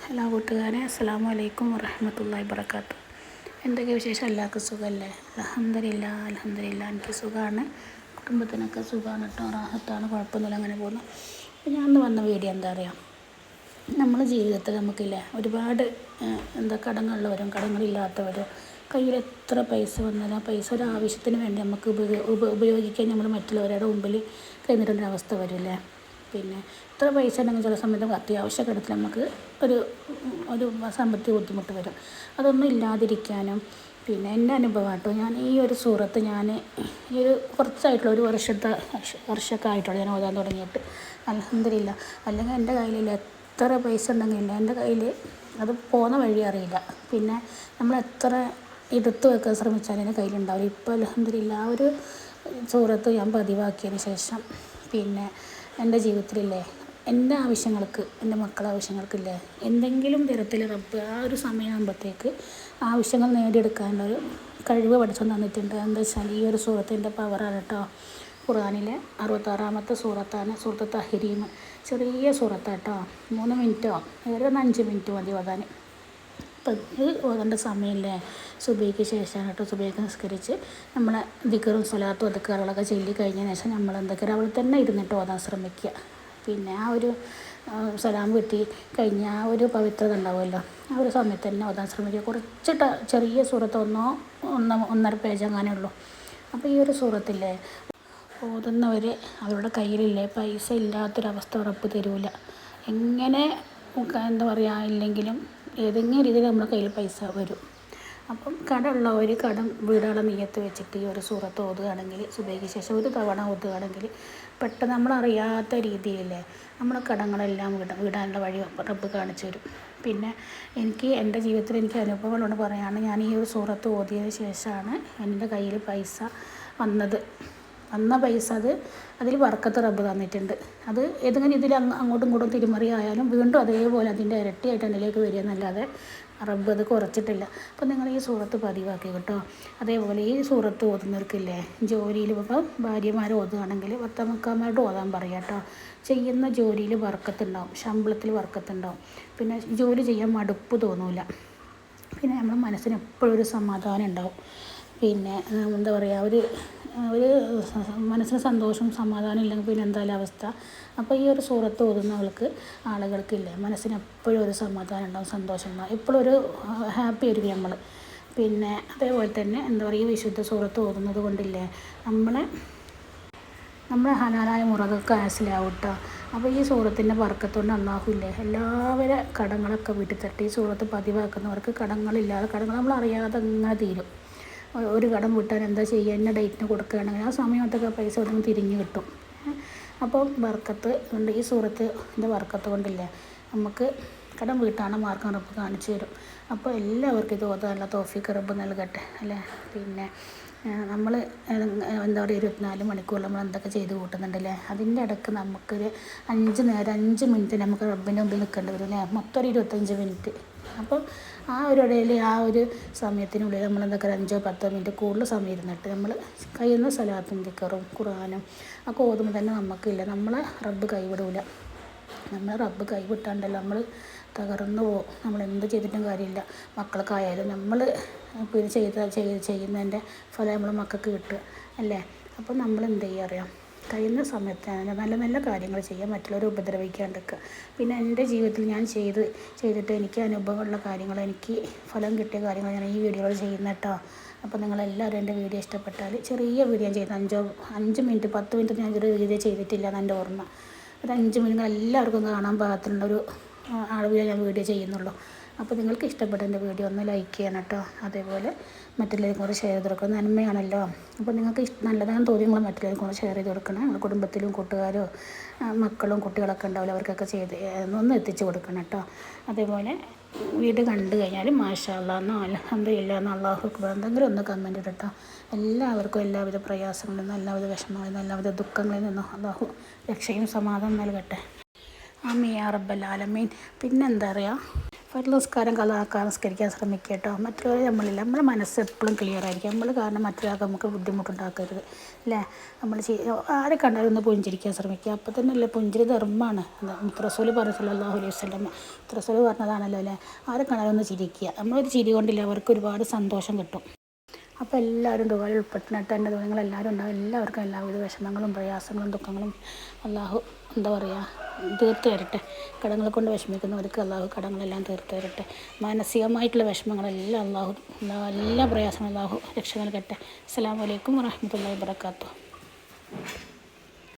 Hello കൂട്ടുകാരെ, അസ്സലാമു അലൈക്കും വറഹ്മത്തുള്ളാഹി വബറകാതുഹു. എന്തൊക്കെ വിശേഷം? എല്ലാവർക്കും സുഖമല്ലേ? അൽഹംദുലില്ലാ എനിക്ക് സുഖമാണ്, കുടുംബത്തിനൊക്കെ സുഖമാണ് കേട്ടോ, റാഹത്താണ്, കുഴപ്പമൊന്നുമില്ല, അങ്ങനെ പോകുന്നു. അപ്പോൾ ഞാൻ ഇന്ന് വന്ന വീഡിയോ എന്താ അറിയാം, നമ്മുടെ ജീവിതത്തിൽ നമുക്കില്ലേ ഒരുപാട് കടങ്ങളുള്ളവരും കടങ്ങളില്ലാത്തവരും കയ്യിൽ എത്ര പൈസ വന്നാലും ആ പൈസ ഒരു ആവശ്യത്തിന് വേണ്ടി നമുക്ക് ഉപയോഗിക്കാൻ നമ്മൾ മറ്റുള്ളവരുടെ മുമ്പിൽ കൈനീട്ടേണ്ട വരില്ലേ. പിന്നെ ഇത്ര പൈസ ഉണ്ടെങ്കിൽ ചില സമയത്ത് അത്യാവശ്യ ഘട്ടത്തിൽ നമുക്ക് ഒരു ഒരു സാമ്പത്തിക ബുദ്ധിമുട്ട് വരും. അതൊന്നും ഇല്ലാതിരിക്കാനും പിന്നെ എൻ്റെ അനുഭവം കേട്ടോ, ഞാൻ ഈ ഒരു സൂറത്ത് ഞാൻ ഈ ഒരു കുറച്ചായിട്ടുള്ള ഒരു വർഷമൊക്കെ ആയിട്ടുള്ളൂ ഞാൻ ഓതാൻ തുടങ്ങിയിട്ട്. അൽഹംദുലില്ലാ. അല്ലെങ്കിൽ എൻ്റെ കയ്യിൽ എത്ര പൈസ ഉണ്ടെങ്കിലില്ല, എൻ്റെ കയ്യിൽ അത് പോകുന്ന വഴി അറിയില്ല. പിന്നെ നമ്മൾ എത്ര എടുത്തു വെക്കാൻ ശ്രമിച്ചാലും എൻ്റെ കയ്യിലുണ്ടാവില്ല. ഇപ്പോൾ അൽഹംദുലില്ലാ ആ ഒരു സൂറത്ത് ഞാൻ പതിവാക്കിയതിന് ശേഷം പിന്നെ എൻ്റെ ജീവിതത്തിലില്ലേ എൻ്റെ ആവശ്യങ്ങൾക്ക്, എൻ്റെ മക്കളുടെ ആവശ്യങ്ങൾക്കില്ലേ എന്തെങ്കിലും തരത്തിൽ റബ്ബ് ആ ഒരു സമയമാകുമ്പോഴത്തേക്ക് ആവശ്യങ്ങൾ നേടിയെടുക്കാനുള്ളൊരു കഴിവ് പഠിച്ചു തന്നിട്ടുണ്ട്. എന്താ വെച്ചാൽ ഈ ഒരു സൂറത്തിൻ്റെ പവറാണ് കേട്ടോ. ഖുർആനിലെ 66-ാമത്തെ സൂറത്താണ് സൂറത്ത് തഹ്രീം. ചെറിയ സൂറത്താണ് കേട്ടോ, 3 മിനിറ്റോ ഏറെ 5 മിനിറ്റ് മതി ഓതാൻ. അപ്പം ഇത് ഓതേണ്ട സമയമില്ലേ സുബഹിക്ക് ശേഷമാണ് കേട്ടോ. സുബഹിക്ക് നിസ്കരിച്ച് നമ്മളെ ദിക്റും സ്വലാത്തും അദ്കാറുകളൊക്കെ ചൊല്ലി കഴിഞ്ഞതിന് ശേഷം നമ്മൾ എന്തൊക്കെ അവിടെ തന്നെ ഇരുന്നിട്ട് ഓതാൻ ശ്രമിക്കുക. പിന്നെ ആ ഒരു സലാം കിട്ടി കഴിഞ്ഞ ആ ഒരു പവിത്രത ഉണ്ടാവുമല്ലോ, ആ ഒരു സമയത്ത് തന്നെ ഓതാൻ ശ്രമിക്കുക. കുറച്ച് ചെറിയ സൂറത്ത് 1-1.5 പേജ് അങ്ങനെ ഉള്ളൂ. അപ്പോൾ ഈ ഒരു സൂറത്തില്ലേ ഓതുന്നവർ അവരുടെ കയ്യിലില്ലേ പൈസ ഇല്ലാത്തൊരവസ്ഥ ഉറപ്പ് തരൂല. എങ്ങനെ എന്താ പറയുക ഇല്ലെങ്കിലും ഏതെങ്കിലും രീതിയിൽ നമ്മുടെ കയ്യിൽ പൈസ വരും. അപ്പം കടമുള്ളവർ കടം വീടാനുള്ള നിയ്യത്ത് വെച്ചിട്ട് ഈ ഒരു സൂറത്ത് ഓതുകയാണെങ്കിൽ സുബഹിക്ക് ശേഷം ഒരു തവണ ഓതുകയാണെങ്കിൽ പെട്ടെന്ന് നമ്മളറിയാത്ത രീതിയിലേ നമ്മുടെ കടങ്ങളെല്ലാം വീടാനുള്ള വഴി റബ്ബ് കാണിച്ചു തരും. പിന്നെ എൻ്റെ ജീവിതത്തിൽ എനിക്ക് അനുഭവങ്ങളോട് പറയുകയാണ്, ഞാൻ ഈ ഒരു സൂറത്ത് ഓതിയതിന് ശേഷമാണ് എൻ്റെ കയ്യിൽ പൈസ വന്ന പൈസ അതിൽ ബർക്കത്ത് റബ്ബ് തന്നിട്ടുണ്ട്. അത് ഏതെങ്കിലും ഇതിൽ അങ്ങോട്ടും ഇങ്ങോട്ടും തിരിമറി ആയാലും വീണ്ടും അതേപോലെ അതിൻ്റെ ഇരട്ടിയായിട്ട് എന്നിലേക്ക് വരിക എന്നല്ലാതെ റബ്ബ് അത് കുറച്ചിട്ടില്ല. അപ്പോൾ നിങ്ങൾ ഈ സൂറത്ത് പതിവാക്കി കേട്ടോ. അതേപോലെ ഈ സൂറത്ത് ഓതുന്നവർക്കില്ലേ ജോലിയിൽ ഇപ്പോൾ ഭാര്യമാർ ഓതുകയാണെങ്കിൽ ഭർത്താക്കന്മാരോട് ഓതാൻ പറയാം കേട്ടോ. ചെയ്യുന്ന ജോലിയിൽ ബർക്കത്തുണ്ടാവും, ശമ്പളത്തിൽ ബർക്കത്തുണ്ടാവും, പിന്നെ ജോലി ചെയ്യാൻ മടുപ്പ് തോന്നില്ല, പിന്നെ നമ്മുടെ മനസ്സിന് എപ്പോഴും ഒരു സമാധാനം ഉണ്ടാവും. പിന്നെ എന്താ പറയുക ഒരു മനസ്സിന് സന്തോഷം സമാധാനം ഇല്ലെങ്കിൽ പിന്നെ എന്തായാലും അവസ്ഥ. അപ്പോൾ ഈ ഒരു സൂറത്ത് ഓതുന്ന ആളുകൾക്കില്ലേ മനസ്സിന് എപ്പോഴും ഒരു സമാധാനം ഉണ്ടാവും, സന്തോഷം ഉണ്ടാവും, എപ്പോഴും ഒരു ഹാപ്പി ആയിരിക്കും നമ്മൾ. പിന്നെ അതേപോലെ തന്നെ എന്താ പറയുക ഈ വിശുദ്ധ സൂറത്ത് ഓതുന്നത് കൊണ്ടില്ലേ നമ്മളെ ഹലാലായ മുറകൾക്ക് ആസിലാവും കേട്ടോ. അപ്പോൾ ഈ സൂറത്തിൻ്റെ ബർക്കത്തുകൊണ്ട് അല്ലാഹുവില്ലേ എല്ലാവരുടെ കടങ്ങളൊക്കെ വീട്ടിൽ തട്ടി ഈ സൂറത്ത് പതിവാക്കുന്നവർക്ക് കടങ്ങൾ നമ്മൾ അറിയാതെ ഇങ്ങനെ തീരും. ഒരു കടം വിട്ടാൽ എന്താ ചെയ്യുക, എന്ന ഡേറ്റിന് കൊടുക്കുകയാണെങ്കിൽ ആ സമയത്തൊക്കെ പൈസ ഒന്നും തിരിഞ്ഞ് കിട്ടും. അപ്പോൾ ബർക്കത്ത് കൊണ്ട് ഈ സൂറത്തിൻ്റെ ബർക്കത്ത് കൊണ്ടില്ലേ നമുക്ക് കടം വീട്ടാണ് മാർഗം റബ്ബ് കാണിച്ചു തരും. അപ്പോൾ എല്ലാവർക്കും ഇത് ഓതാനുള്ള തൗഫീഖ് റബ്ബ് നൽകട്ടെ അല്ലേ. പിന്നെ നമ്മൾ എന്താ പറയുക 24 മണിക്കൂർ നമ്മൾ എന്തൊക്കെ ചെയ്ത് കൂട്ടുന്നുണ്ടല്ലേ, അതിൻ്റെ ഇടയ്ക്ക് നമുക്കൊരു 5 മിനിറ്റ് നമുക്ക് റബ്ബിൻ്റെ മുമ്പിൽ നിൽക്കേണ്ടി വരും അല്ലേ, മൊത്തം ഒരു 25 മിനിറ്റ്. അപ്പം ആ ഒരു ഇടയിൽ ആ ഒരു സമയത്തിനുള്ളിൽ നമ്മൾ എന്തൊക്കെ 5-10 മിനിറ്റ് കൂടുതൽ സമയം ഇരുന്നിട്ട് നമ്മൾ കഴിയുന്ന സ്വലാത്തും ദിക്റും ഖുർആനും ഒക്കെ ഓതുമ്പോൾ തന്നെ നമുക്കില്ല നമ്മളെ റബ്ബ് കൈവിടില്ല. നമ്മളെ റബ്ബ് കൈവിട്ടാണ്ടല്ലോ നമ്മൾ തകർന്നു പോകും. നമ്മൾ എന്ത് ചെയ്തിട്ടും കാര്യമില്ല. മക്കൾക്കായാലും നമ്മൾ പിന്നെ ചെയ്യുന്നതിൻ്റെ ഫലം നമ്മൾ മക്കൾക്ക് കിട്ടുക അല്ലേ. അപ്പോൾ നമ്മൾ എന്ത് ചെയ്യുക അറിയാം, കഴിയുന്ന സമയത്ത് നല്ല നല്ല കാര്യങ്ങൾ ചെയ്യുക, മറ്റുള്ളവരെ ഉപദ്രവിക്കാണ്ടിരിക്കുക. പിന്നെ എൻ്റെ ജീവിതത്തിൽ ഞാൻ ചെയ്തിട്ട് എനിക്ക് അനുഭവമുള്ള കാര്യങ്ങൾ, എനിക്ക് ഫലം കിട്ടിയ കാര്യങ്ങൾ ഞാൻ ഈ വീഡിയോകൾ ചെയ്യുന്ന കേട്ടോ. അപ്പോൾ നിങ്ങളെല്ലാവരും എൻ്റെ വീഡിയോ ഇഷ്ടപ്പെട്ടാൽ ചെറിയ വീഡിയോ ചെയ്യുന്ന 5 മിനിറ്റ് 10 മിനിറ്റ് ഞാൻ ഒരു വീഡിയോ ചെയ്തിട്ടില്ല എന്ന് എൻ്റെ ഓർമ്മ. ഒരു 5 മിനിറ്റ് എല്ലാവർക്കും കാണാൻ പാകത്തിലുള്ളൊരു അളവിലേ ഞാൻ വീഡിയോ ചെയ്യുന്നുള്ളൂ. അപ്പോൾ നിങ്ങൾക്ക് ഇഷ്ടപ്പെട്ട എൻ്റെ വീഡിയോ ഒന്ന് ലൈക്ക് ചെയ്യണം കേട്ടോ. അതേപോലെ മറ്റുള്ളവർക്ക് കൂടെ ഷെയർ ചെയ്ത് കൊടുക്കണം, നന്മയാണല്ലോ. അപ്പോൾ നിങ്ങൾക്ക് നല്ലതാണെന്ന് തോന്നി നിങ്ങൾ മറ്റുള്ളവർക്ക് കൂടെ ഷെയർ ചെയ്ത് കൊടുക്കണം. നിങ്ങളുടെ കുടുംബത്തിലും കൂട്ടുകാരോ മക്കളും കുട്ടികളൊക്കെ ഉണ്ടാവില്ല, അവർക്കൊക്കെ ഒന്ന് എത്തിച്ച് കൊടുക്കണം കേട്ടോ. അതേപോലെ വീഡിയോ കണ്ടു കഴിഞ്ഞാൽ മാഷാ അല്ലാഹ് എന്നോ അൽഹംദുലില്ലാ എന്നോ അല്ലാഹു അക്ബർ എന്തെങ്കിലും ഒന്ന് കമൻറ്റ് ഇടട്ടോ. എല്ലാവർക്കും എല്ലാവിധ പ്രയാസങ്ങളിൽ നിന്നും എല്ലാവിധ വിഷമങ്ങളിൽ നിന്നും എല്ലാവിധ ദുഃഖങ്ങളിൽ നിന്നും അല്ലാഹു രക്ഷയും സമാധാനം നൽകട്ടെ. ആമീൻ യാ റബ്ബൽ ആലമീൻ. പിന്നെന്താ പറയുക, ഒരു നിസ്കാരം കളാക്കാൻ നിസ്കരിക്കാൻ ശ്രമിക്കുക കേട്ടോ. മറ്റുള്ളവർ നമ്മളില്ല, നമ്മുടെ മനസ്സ് എപ്പോഴും ക്ലിയർ ആയിരിക്കും. നമ്മൾ കാരണം മറ്റൊരാൾക്ക് നമുക്ക് ബുദ്ധിമുട്ടുണ്ടാക്കരുത് അല്ലേ. നമ്മൾ ആരെ കണ്ടാലും ഒന്ന് പുഞ്ചിരിക്കാൻ ശ്രമിക്കുക. അപ്പോൾ തന്നെ അല്ലേ പുഞ്ചിരി ധർമ്മമാണ്. റസൂൽ പറഞ്ഞു സല്ലല്ലാഹു അലൈഹി വസല്ലം, റസൂൽ പറഞ്ഞതാണല്ലോ അല്ലേ. ആരെ കണ്ടാലും ഒന്ന് ചിരിക്കുക. നമ്മളൊരു ചിരി കൊണ്ടില്ല അവർക്ക് ഒരുപാട് സന്തോഷം കിട്ടും. അപ്പോൾ എല്ലാവരും ദുആയിൽ ഉൾപ്പെട്ടിട്ട് എൻ്റെ നിങ്ങളെല്ലാവരും ഉണ്ടാവും. എല്ലാവർക്കും എല്ലാവിധ വിഷമങ്ങളും പ്രയാസങ്ങളും ദുഃഖങ്ങളും അള്ളാഹു എന്താ പറയുക തീർത്ത് തരട്ടെ. കടങ്ങളെ കൊണ്ട് വിഷമിക്കുന്നവർക്ക് അള്ളാഹു കടങ്ങളെല്ലാം തീർത്ത് തരട്ടെ. മാനസികമായിട്ടുള്ള വിഷമങ്ങളെല്ലാം അള്ളാഹു എല്ലാ പ്രയാസങ്ങളും അള്ളാഹു രക്ഷ നൽകട്ടെ. അസ്സലാമു അലൈക്കും വറഹ്മത്തുള്ളാഹി വബറകാതുഹു.